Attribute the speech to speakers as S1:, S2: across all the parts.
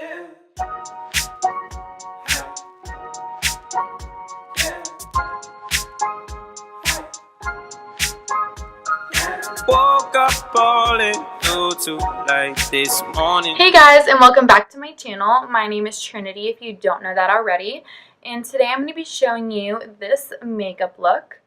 S1: Yeah. Woke up balling to like this morning. Hey guys, and welcome back to my channel. My name is Trinity, if you don't know that already. And today I'm going to be showing you this makeup look.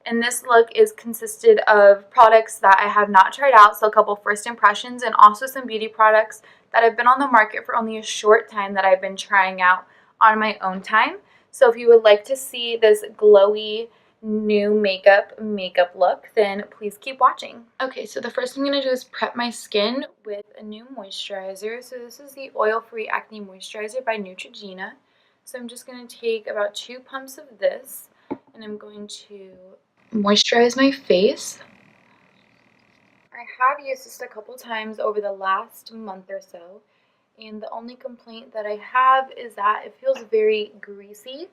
S1: And this look is consisted of products that I have not tried out, so a couple first impressions, and also some beauty products that have been on the market for only a short time that I've been trying out on my own time. So if you would like to see this glowy new makeup look, then please keep watching. Okay, so the first thing I'm going to do is prep my skin with a new moisturizer. So this is the oil-free acne moisturizer by Neurtogeno. So I'm just going to take about 2 pumps of this, and I'm going to moisturize my face. I have used this a couple times over the last month or so, and the only complaint that I have is that it feels very greasy,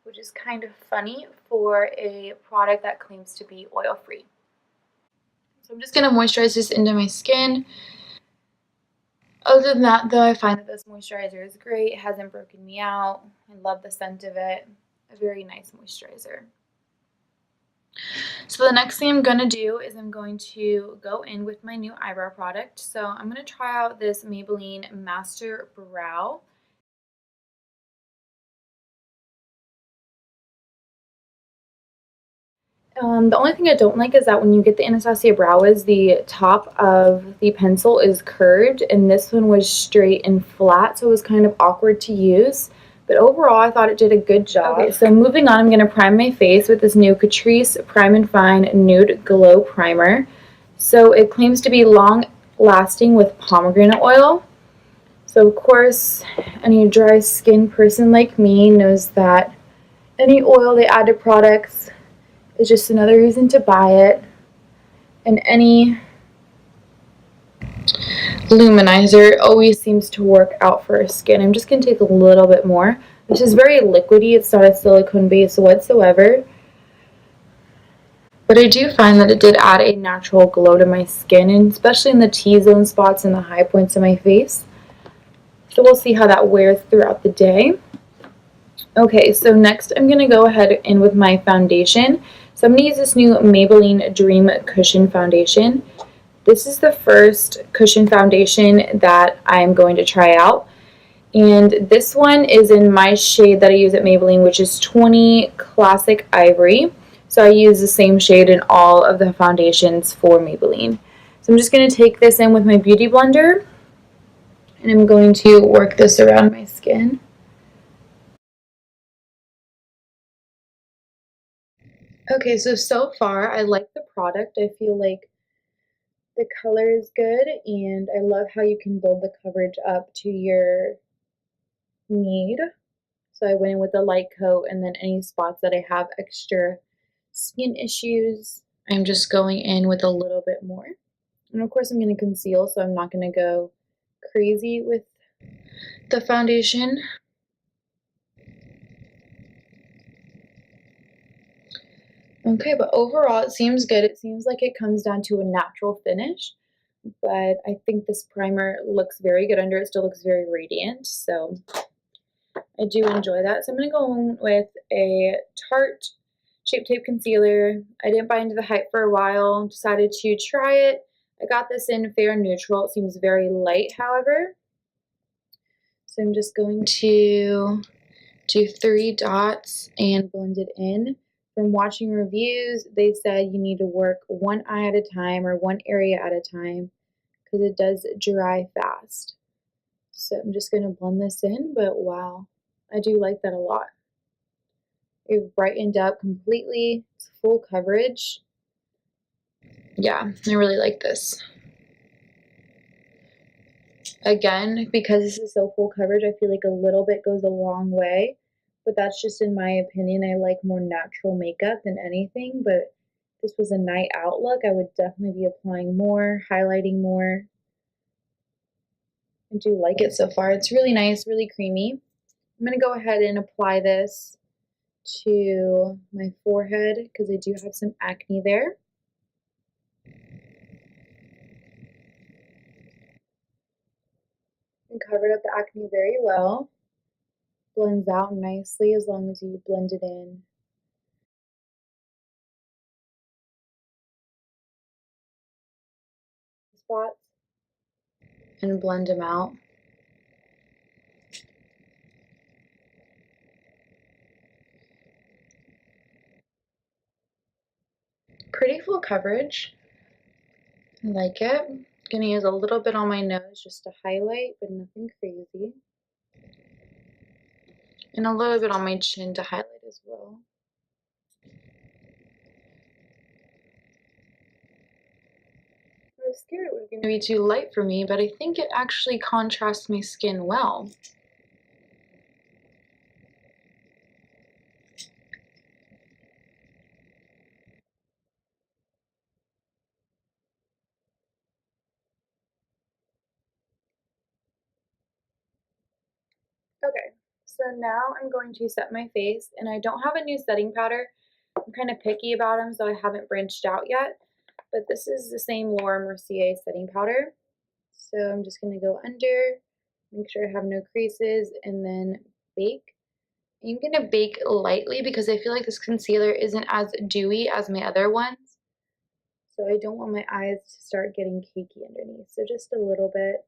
S1: which is kind of funny for a product that claims to be oil-free. So I'm just going to moisturize this into my skin. Other than that, though, I find that this moisturizer is great. It hasn't broken me out. I love the scent of it. A very nice moisturizer. So the next thing I'm going to do is I'm going to go in with my new eyebrow product. So I'm going to try out this Maybelline Master Brow. The only thing I don't like is that when you get the Anastasia Brow Wiz, the top of the pencil is curved, and this one was straight and flat, so it was kind of awkward to use. But overall, I thought it did a good job. Okay, so moving on, I'm going to prime my face with this new Catrice Prime and Fine Nude Glow Primer. So it claims to be long-lasting with pomegranate oil. So of course, any dry skin person like me knows that any oil they add to products is just another reason to buy it. And any luminizer always seems to work out for our skin. I'm just going to take a little bit more. This is very liquidy. It's not a silicone base whatsoever. But I do find that it did add a natural glow to my skin, and especially in the T-zone spots and the high points of my face. So we'll see how that wears throughout the day. Okay, so next I'm going to go ahead in with my foundation. So I'm going to use this new Maybelline Dream Cushion Foundation. This is the first cushion foundation that I'm going to try out. And this one is in my shade that I use at Maybelline, which is 20 Classic Ivory. So I use the same shade in all of the foundations for Maybelline. So I'm just going to take this in with my Beauty Blender, and I'm going to work this around my skin. Okay, so far I like the product. I feel like the color is good, and I love how you can build the coverage up to your need. So I went in with a light coat, and then any spots that I have extra skin issues, I'm just going in with a little bit more. And of course I'm going to conceal, so I'm not going to go crazy with the foundation. Okay, but overall it seems good. It seems like it comes down to a natural finish, but I think this primer looks very good under it. Still looks very radiant, so I do enjoy that. So I'm going to go in with a Tarte Shape Tape Concealer. I didn't buy into the hype for a while. Decided to try it. I got this in Fair Neutral. It seems very light, however. So I'm just going to do 3 dots and blend it in. From watching reviews, they said you need to work one eye at a time or one area at a time because it does dry fast. So I'm just going to blend this in, but wow, I do like that a lot. It brightened up completely. It's full coverage. Yeah, I really like this. Again, because this is so full coverage, I feel like a little bit goes a long way. But that's just in my opinion. I like more natural makeup than anything. But if this was a night out look, I would definitely be applying more, highlighting more. I do like it so far. It's really nice, really creamy. I'm going to go ahead and apply this to my forehead because I do have some acne there. covered up the acne very well. Blends out nicely as long as you blend it in. Spots and blend them out. Pretty full coverage. I like it. I'm gonna use a little bit on my nose just to highlight, but nothing crazy. And a little bit on my chin to highlight as well. I was scared it was going to be too light for me, but I think it actually contrasts my skin well. Okay, so now I'm going to set my face, and I don't have a new setting powder. I'm kind of picky about them, so I haven't branched out yet. But this is the same Laura Mercier setting powder. So I'm just going to go under, make sure I have no creases, and then bake. I'm going to bake lightly because I feel like this concealer isn't as dewy as my other ones. So I don't want my eyes to start getting cakey underneath. So just a little bit.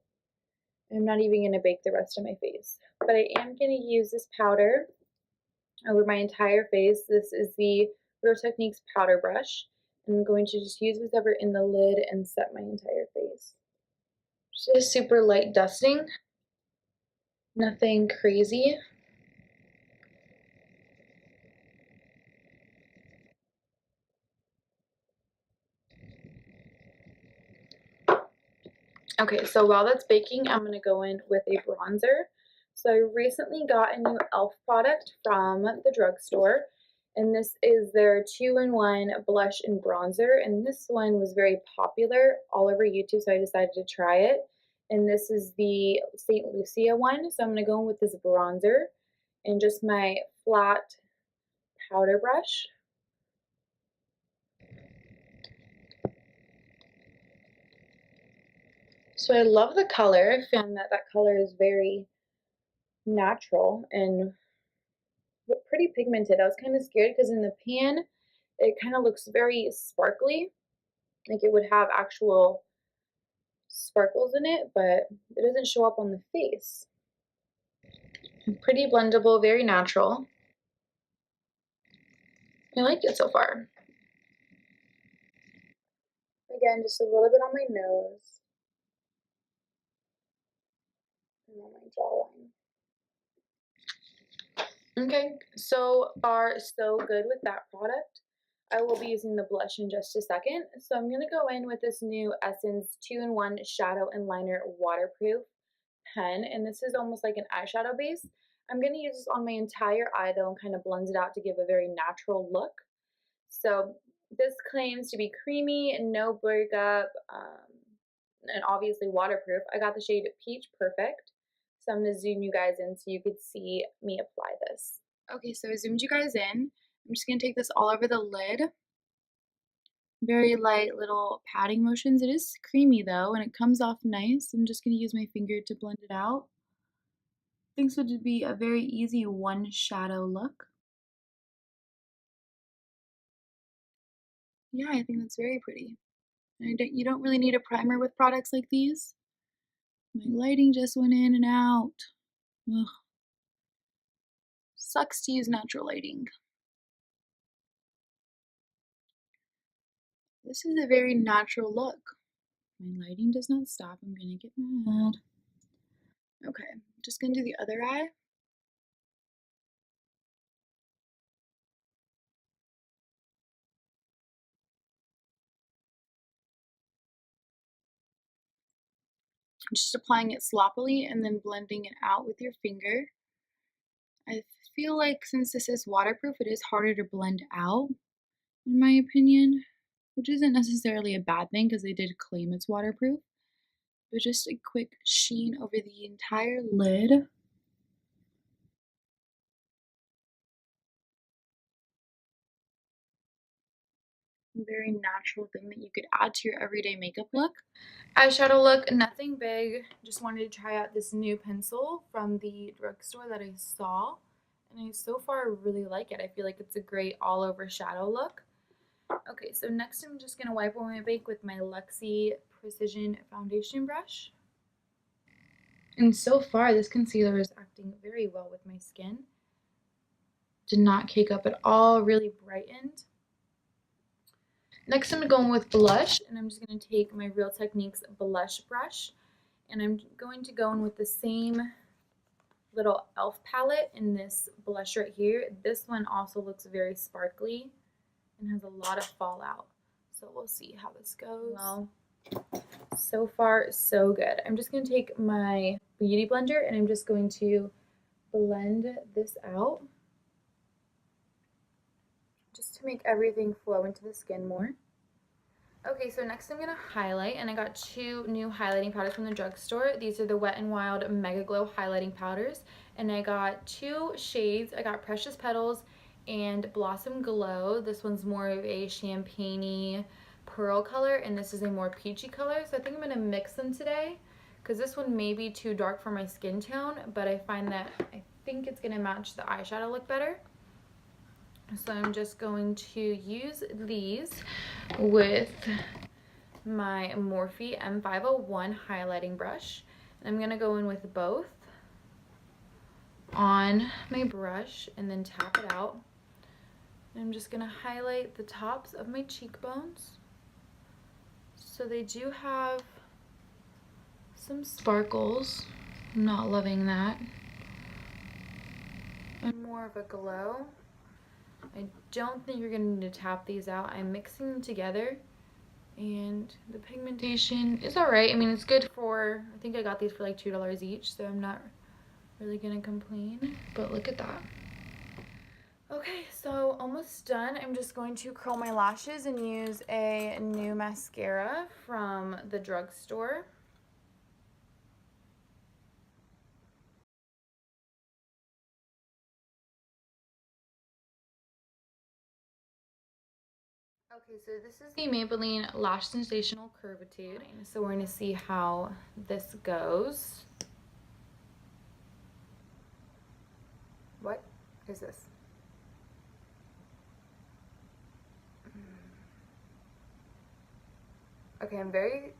S1: I'm not even going to bake the rest of my face. But I am going to use this powder over my entire face. This is the Real Techniques powder brush. I'm going to just use whatever in the lid and set my entire face. Just a super light dusting. Nothing crazy. Okay, so while that's baking, I'm going to go in with a bronzer. So I recently got a new E.L.F product from the drugstore, and this is their 2-in-1 blush and bronzer, and this one was very popular all over YouTube, so I decided to try it. And this is the St. Lucia one, so I'm going to go in with this bronzer and just my flat powder brush. So I love the color. I found that that color is very natural and pretty pigmented. I was kind of scared because in the pan, it kind of looks very sparkly, like it would have actual sparkles in it, but it doesn't show up on the face. Pretty blendable, very natural. I like it so far. Again, just a little bit on my nose and on my jawline. Okay, so far so good with that product. I will be using the blush in just a second. So I'm going to go in with this new Essence 2-in-1 Shadow and Liner Waterproof pen. And this is almost like an eyeshadow base. I'm going to use this on my entire eye though and kind of blend it out to give a very natural look. So this claims to be creamy and no breakup and obviously waterproof. I got the shade Peach Perfect. So I'm going to zoom you guys in so you could see me apply this. Okay, so I zoomed you guys in. I'm just going to take this all over the lid. Very light little patting motions. It is creamy though, and it comes off nice. I'm just going to use my finger to blend it out. I think this would be a very easy one shadow look. Yeah, I think that's very pretty. You don't really need a primer with products like these. My lighting just went in and out. Ugh. Sucks to use natural lighting. This is a very natural look. My lighting does not stop. I'm gonna get mad. Okay, just gonna do the other eye. Just applying it sloppily and then blending it out with your finger. I feel like since this is waterproof, it is harder to blend out, in my opinion, which isn't necessarily a bad thing because they did claim it's waterproof. But just a quick sheen over the entire lid. very natural thing that you could add to your everyday makeup look. Eyeshadow look, nothing big. Just wanted to try out this new pencil from the drugstore that I saw. And I so far really like it. I feel like it's a great all over shadow look. Okay, so next I'm just going to wipe away my bake with my Luxie Precision Foundation Brush. And so far this concealer is acting very well with my skin. Did not cake up at all, really brightened. Next I'm going to go in with blush, and I'm just going to take my Real Techniques blush brush, and I'm going to go in with the same little E.L.F palette in this blush right here. This one also looks very sparkly and has a lot of fallout. So we'll see how this goes. Well, so far so good. I'm just going to take my beauty blender and I'm just going to blend this out just to make everything flow into the skin more. Okay, so next I'm going to highlight, and I got two new highlighting powders from the drugstore. These are the Wet n Wild Megaglow highlighting powders, and I got two shades. I got Precious Petals and Blossom Glow. This one's more of a champagne pearl color, and this is a more peachy color. So I think I'm going to mix them today because this one may be too dark for my skin tone, but I find that I think it's going to match the eyeshadow look better. So I'm just going to use these with my Morphe M501 highlighting brush. And I'm going to go in with both on my brush and then tap it out. And I'm just going to highlight the tops of my cheekbones. So they do have some sparkles. I'm not loving that. And more of a glow. I don't think you're going to need to tap these out. I'm mixing them together, and the pigmentation is alright. I mean, it's good for, I think I got these for like $2 each, so I'm not really going to complain. But look at that. Okay, so almost done. I'm just going to curl my lashes and use a new mascara from the drugstore. Okay, so this is the Maybelline Lash Sensational Curvitude. So we're going to see how this goes. What is this? Okay, I don't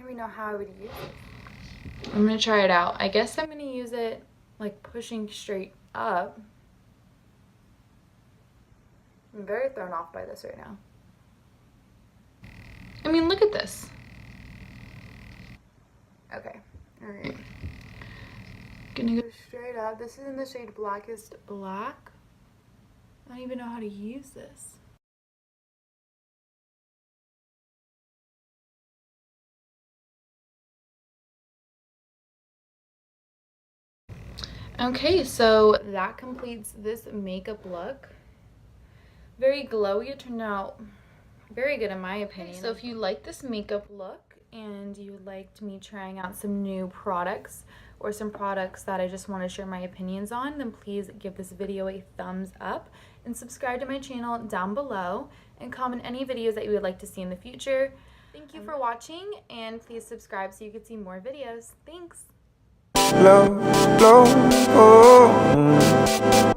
S1: even know how I would use it. I'm going to try it out. I guess I'm going to use it like pushing straight up. I'm very thrown off by this right now. I mean, look at this. Okay, alright. Gonna go straight up. This is in the shade Blackest Black. I don't even know how to use this. Okay, so that completes this makeup look. Very glowy. It turned out very good in my opinion. So if you like this makeup look and you liked me trying out some new products or some products that I just want to share my opinions on, then please give this video a thumbs up and subscribe to my channel down below and comment any videos that you would like to see in the future. Thank you for watching, and please subscribe so you can see more videos. Thanks. Low, low, oh.